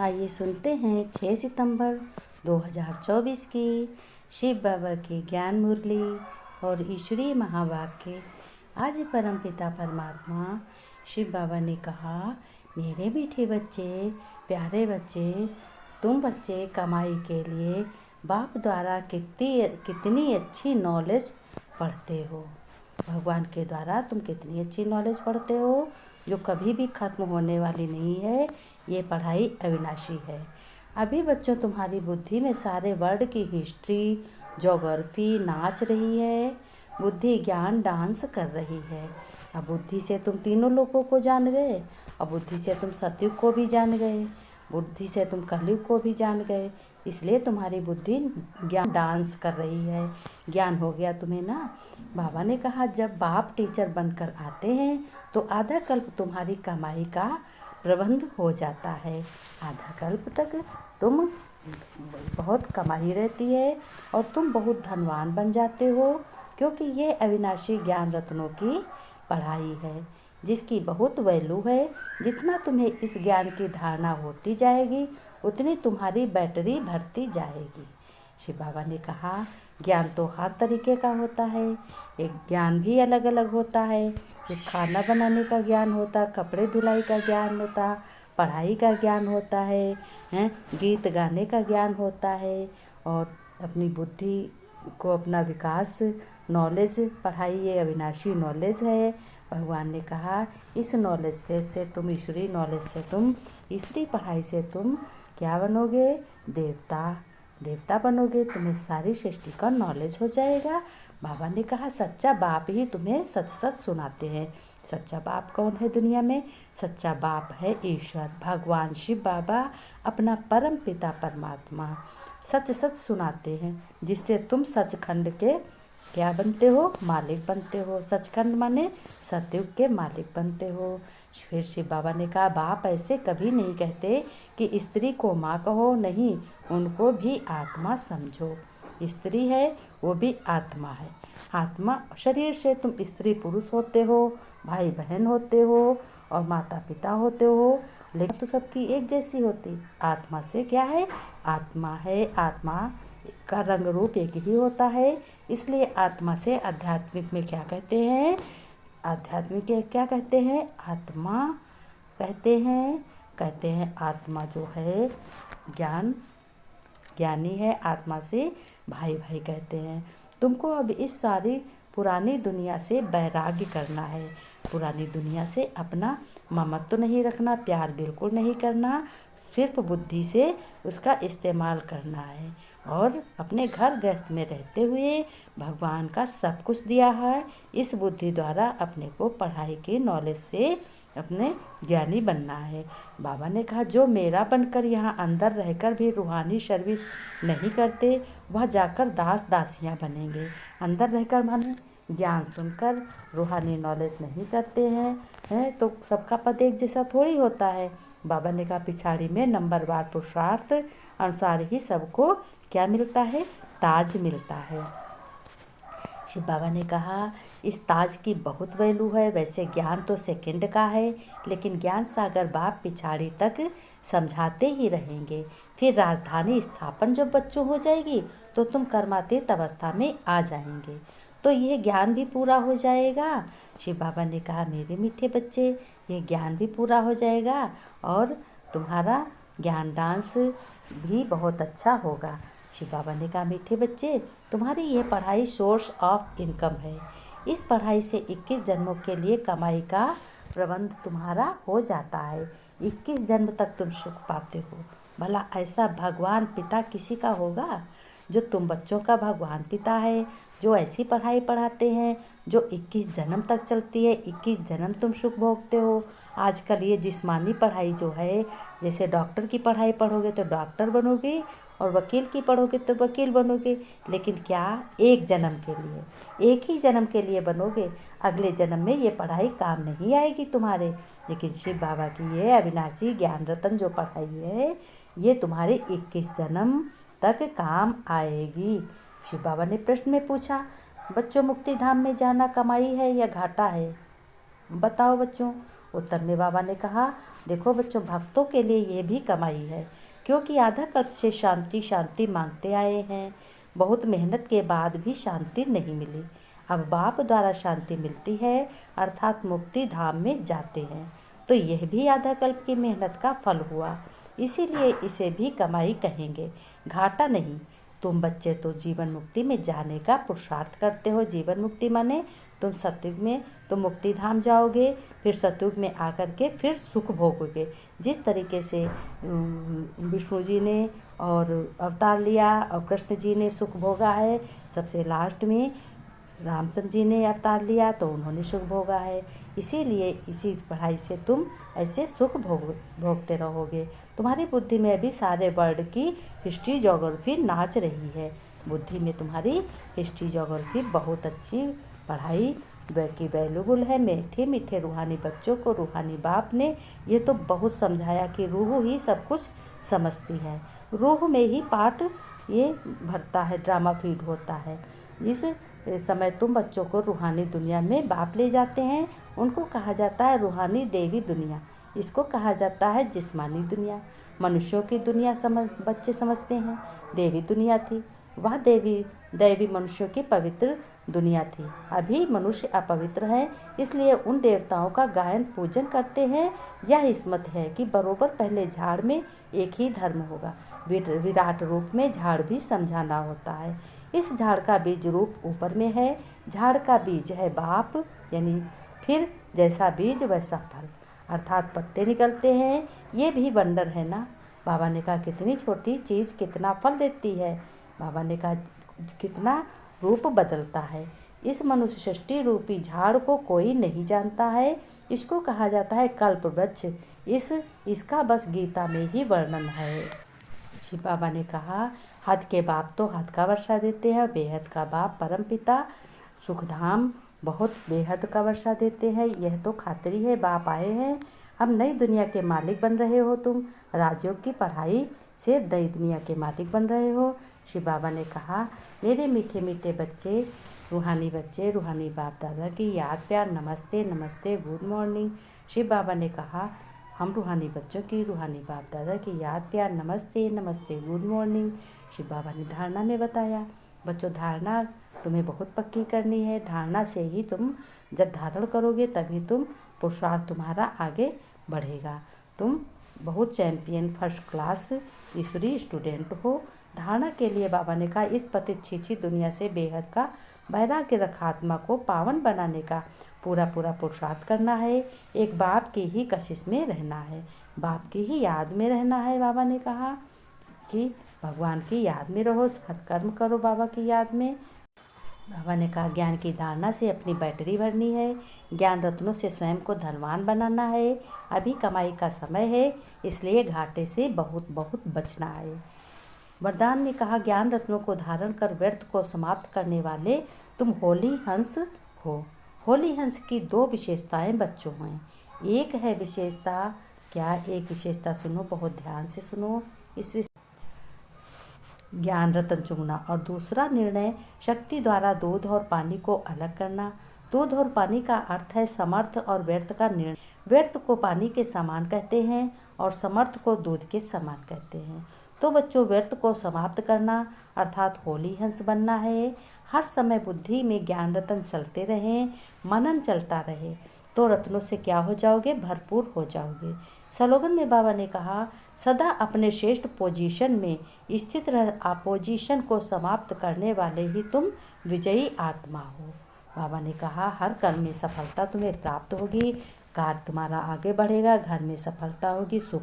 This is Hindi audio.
आइए सुनते हैं 6 सितंबर 2024 की शिव बाबा की ज्ञान मुरली और ईश्वरीय महावाक्य। आज परमपिता परमात्मा शिव बाबा ने कहा, मेरे मीठे बच्चे, प्यारे बच्चे, तुम बच्चे कमाई के लिए बाप द्वारा कितनी अच्छी नॉलेज पढ़ते हो। भगवान के द्वारा तुम कितनी अच्छी नॉलेज पढ़ते हो जो कभी भी ख़त्म होने वाली नहीं है। ये पढ़ाई अविनाशी है। अभी बच्चों तुम्हारी बुद्धि में सारे वर्ल्ड की हिस्ट्री, ज्योग्राफी नाच रही है। बुद्धि ज्ञान डांस कर रही है। अब बुद्धि से तुम तीनों लोगों को जान गए। अब बुद्धि से तुम सतयुग को भी जान गए। बुद्धि से तुम कलयुग को भी जान गए। इसलिए तुम्हारी बुद्धि ज्ञान डांस कर रही है। ज्ञान हो गया तुम्हें ना। बाबा ने कहा, जब बाप टीचर बनकर आते हैं तो आधा कल्प तुम्हारी कमाई का प्रबंध हो जाता है। आधा कल्प तक तुम बहुत कमाई रहती है और तुम बहुत धनवान बन जाते हो, क्योंकि ये अविनाशी ज्ञान रत्नों की पढ़ाई है जिसकी बहुत वैल्यू है। जितना तुम्हें इस ज्ञान की धारणा होती जाएगी उतनी तुम्हारी बैटरी भरती जाएगी। शिव बाबा ने कहा, ज्ञान तो हर तरीके का होता है। एक ज्ञान भी अलग अलग होता है। एक खाना बनाने का ज्ञान होता, कपड़े धुलाई का ज्ञान होता, पढ़ाई का ज्ञान होता है, गीत गाने का ज्ञान होता है और अपनी बुद्धि को अपना विकास, नॉलेज, पढ़ाई ये अविनाशी नॉलेज है। भगवान ने कहा, इस नॉलेज से तुम ईश्वरीय नॉलेज से तुम ईश्वरीय पढ़ाई से तुम क्या बनोगे? देवता बनोगे। तुम्हें सारी सृष्टि का नॉलेज हो जाएगा। बाबा ने कहा, सच्चा बाप ही तुम्हें सच सच सुनाते हैं। सच्चा बाप कौन है दुनिया में? सच्चा बाप है ईश्वर, भगवान शिव बाबा, अपना परम पिता परमात्मा। सच सच सुनाते हैं जिससे तुम सचखंड के क्या बनते हो? मालिक बनते हो। सचखंड माने सतयुग के मालिक बनते हो। फिर शिव बाबा ने कहा, बाप ऐसे कभी नहीं कहते कि स्त्री को माँ कहो, नहीं, उनको भी आत्मा समझो। स्त्री है वो भी आत्मा है। आत्मा शरीर से तुम स्त्री पुरुष होते हो, भाई बहन होते हो और माता पिता होते हो, लेकिन तो सबकी एक जैसी होती। आत्मा से क्या है? आत्मा है। आत्मा का रंग रूप एक ही होता है। इसलिए आत्मा से आध्यात्मिक में क्या कहते हैं? आध्यात्मिक क्या कहते हैं? आत्मा कहते हैं आत्मा जो है ज्ञानी है। आत्मा से भाई भाई कहते हैं। तुमको अब इस सारी पुरानी दुनिया से वैराग्य करना है। पुरानी दुनिया से अपना ममत्व तो नहीं रखना, प्यार बिल्कुल नहीं करना, सिर्फ बुद्धि से उसका इस्तेमाल करना है। और अपने घर गृहस्थ में रहते हुए भगवान का सब कुछ दिया है, इस बुद्धि द्वारा अपने को पढ़ाई के नॉलेज से अपने ज्ञानी बनना है। बाबा ने कहा, जो मेरा बनकर यहाँ अंदर रहकर भी रूहानी सर्विस नहीं करते वह जाकर दास दासियाँ बनेंगे। अंदर रहकर माने ज्ञान सुनकर रूहानी नॉलेज नहीं करते हैं तो सबका पद एक जैसा थोड़ी होता है। बाबा ने कहा, पिछाड़ी में नंबरवार पुरुषार्थ अनुसार ही सबको क्या मिलता है? ताज मिलता है। शिव बाबा ने कहा, इस ताज की बहुत वैल्यू है। वैसे ज्ञान तो सेकंड का है, लेकिन ज्ञान सागर बाप पिछाड़ी तक समझाते ही रहेंगे। फिर राजधानी स्थापन जब बच्चों हो जाएगी तो तुम कर्मातीत अवस्था में आ जाएंगे, तो ये ज्ञान भी पूरा हो जाएगा। शिव बाबा ने कहा, मेरे मीठे बच्चे, ये ज्ञान भी पूरा हो जाएगा और तुम्हारा ज्ञान डांस भी बहुत अच्छा होगा। शिव बाबा ने कहा, मीठे बच्चे, तुम्हारी ये पढ़ाई सोर्स ऑफ इनकम है। इस पढ़ाई से 21 जन्मों के लिए कमाई का प्रबंध तुम्हारा हो जाता है। 21 जन्म तक तुम सुख पाते हो। भला ऐसा भगवान पिता किसी का होगा? जो तुम बच्चों का भगवान पिता है, जो ऐसी पढ़ाई पढ़ाते हैं जो 21 जन्म तक चलती है। 21 जन्म तुम सुख भोगते हो। आजकल ये जिस्मानी पढ़ाई जो है, जैसे डॉक्टर की पढ़ाई पढ़ोगे तो डॉक्टर बनोगे और वकील की पढ़ोगे तो वकील बनोगे, लेकिन क्या? एक जन्म के लिए, एक ही जन्म के लिए बनोगे। अगले जन्म में ये पढ़ाई काम नहीं आएगी तुम्हारे। लेकिन शिव बाबा की ये अविनाशी ज्ञान रतन जो पढ़ाई है, ये तुम्हारे 21 जन्म तक काम आएगी। शिव बाबा ने प्रश्न में पूछा, बच्चों, मुक्ति धाम में जाना कमाई है या घाटा है? बताओ बच्चों। उत्तर में बाबा ने कहा, देखो बच्चों, भक्तों के लिए ये भी कमाई है, क्योंकि आधा कल्प से शांति शांति मांगते आए हैं। बहुत मेहनत के बाद भी शांति नहीं मिली। अब बाप द्वारा शांति मिलती है, अर्थात मुक्ति धाम में जाते हैं। तो यह भी आधा कल्प की मेहनत का फल हुआ, इसीलिए इसे भी कमाई कहेंगे, घाटा नहीं। तुम बच्चे तो जीवन मुक्ति में जाने का पुरुषार्थ करते हो। जीवन मुक्ति माने तुम सतयुग में तुम मुक्ति धाम जाओगे, फिर सतयुग में आकर के फिर सुख भोगोगे। जिस तरीके से विष्णु जी ने और अवतार लिया और कृष्ण जी ने सुख भोगा है, सबसे लास्ट में रामचंद्र जी ने अवतार लिया तो उन्होंने सुख भोगा है। इसीलिए इसी पढ़ाई से तुम ऐसे सुख भोगते रहोगे। तुम्हारी बुद्धि में अभी सारे वर्ल्ड की हिस्ट्री ज्योग्राफी नाच रही है। बुद्धि में तुम्हारी हिस्ट्री ज्योग्राफी बहुत अच्छी पढ़ाई की वैल्यूबल है। मीठे मीठे रूहानी बच्चों को रूहानी बाप ने ये तो बहुत समझाया कि रूह ही सब कुछ समझती है। रूह में ही पार्ट ये भरता है, ड्रामा फीड होता है। इस समय तुम बच्चों को रूहानी दुनिया में बाप ले जाते हैं। उनको कहा जाता है रूहानी देवी दुनिया, इसको कहा जाता है जिस्मानी दुनिया। मनुष्यों की दुनिया बच्चे समझते हैं देवी दुनिया थी, वह दैवी मनुष्यों की पवित्र दुनिया थी। अभी मनुष्य अपवित्र है, इसलिए उन देवताओं का गायन पूजन करते हैं। यह हिस्मत है कि बरोबर पहले झाड़ में एक ही धर्म होगा। विराट रूप में झाड़ भी समझाना होता है। इस झाड़ का बीज रूप ऊपर में है। झाड़ का बीज है बाप, यानी फिर जैसा बीज वैसा फल, अर्थात पत्ते निकलते हैं। ये भी वंडर है ना। बाबा ने कहा कितनी छोटी चीज़ कितना फल देती है। बाबा ने कहा कितना रूप बदलता है। इस मनुष्य सृष्टि रूपी झाड़ को कोई नहीं जानता है। इसको कहा जाता है कल्प वृक्ष। इसका बस गीता में ही वर्णन है। शिव बाबा ने कहा हद के बाप तो हद का वर्षा देते हैं, बेहद का बाप परमपिता सुखधाम बहुत बेहद का वर्षा देते हैं। यह तो खातिरी है, बाप आए हैं। अब नई दुनिया के मालिक बन रहे हो तुम। राजयोग की पढ़ाई से नई दुनिया के मालिक बन रहे हो। शिव बाबा ने कहा मेरे मीठे मीठे बच्चे, रूहानी बाप दादा की याद प्यार, नमस्ते नमस्ते, गुड मॉर्निंग। शिव बाबा ने कहा हम रूहानी बच्चों की रूहानी बाप दादा की याद प्यार, नमस्ते नमस्ते, गुड मॉर्निंग। शिव बाबा ने धारणा में बताया, बच्चों धारणा तुम्हें बहुत पक्की करनी है। धारणा से ही तुम जब धारण करोगे तभी तुम पुरुषार्थ तुम्हारा आगे बढ़ेगा। तुम बहुत चैंपियन फर्स्ट क्लास ईश्वरीय स्टूडेंट हो। धारणा के लिए बाबा ने कहा इस पतित छीछी दुनिया से बेहद का वैराग्य रखा आत्मा को पावन बनाने का पूरा पुरुषार्थ करना है। एक बाप की ही कशिश में रहना है, बाप की ही याद में रहना है। बाबा ने कहा कि भगवान की याद में रहो, सत्कर्म करो बाबा की याद में। बाबा ने कहा ज्ञान की धारणा से अपनी बैटरी भरनी है, ज्ञान रत्नों से स्वयं को धनवान बनाना है। अभी कमाई का समय है, इसलिए घाटे से बहुत बचना है। वरदान ने कहा ज्ञान रत्नों को धारण कर व्यर्थ को समाप्त करने वाले तुम होली हंस हो। होली हंस की दो विशेषताएं बच्चों हैं। एक है विशेषता, क्या एक विशेषता सुनो, बहुत ध्यान से सुनो। इस ज्ञान रतन चुनना, और दूसरा निर्णय शक्ति द्वारा दूध और पानी को अलग करना। दूध और पानी का अर्थ है समर्थ और व्यर्थ का निर्णय। व्यर्थ को पानी के समान कहते हैं और समर्थ को दूध के समान कहते हैं। तो बच्चों व्यर्थ को समाप्त करना अर्थात होली हंस बनना है। हर समय बुद्धि में ज्ञान रतन चलते रहें, मनन चलता रहे, तो रत्नों से क्या हो जाओगे, भरपूर हो जाओगे। स्लोगन में बाबा ने कहा सदा अपने श्रेष्ठ पोजीशन में स्थित रह, अपोजिशन को समाप्त करने वाले ही तुम विजयी आत्मा हो। बाबा ने कहा हर कर्म में सफलता तुम्हें प्राप्त होगी, कार्य तुम्हारा आगे बढ़ेगा, घर में सफलता होगी, सुख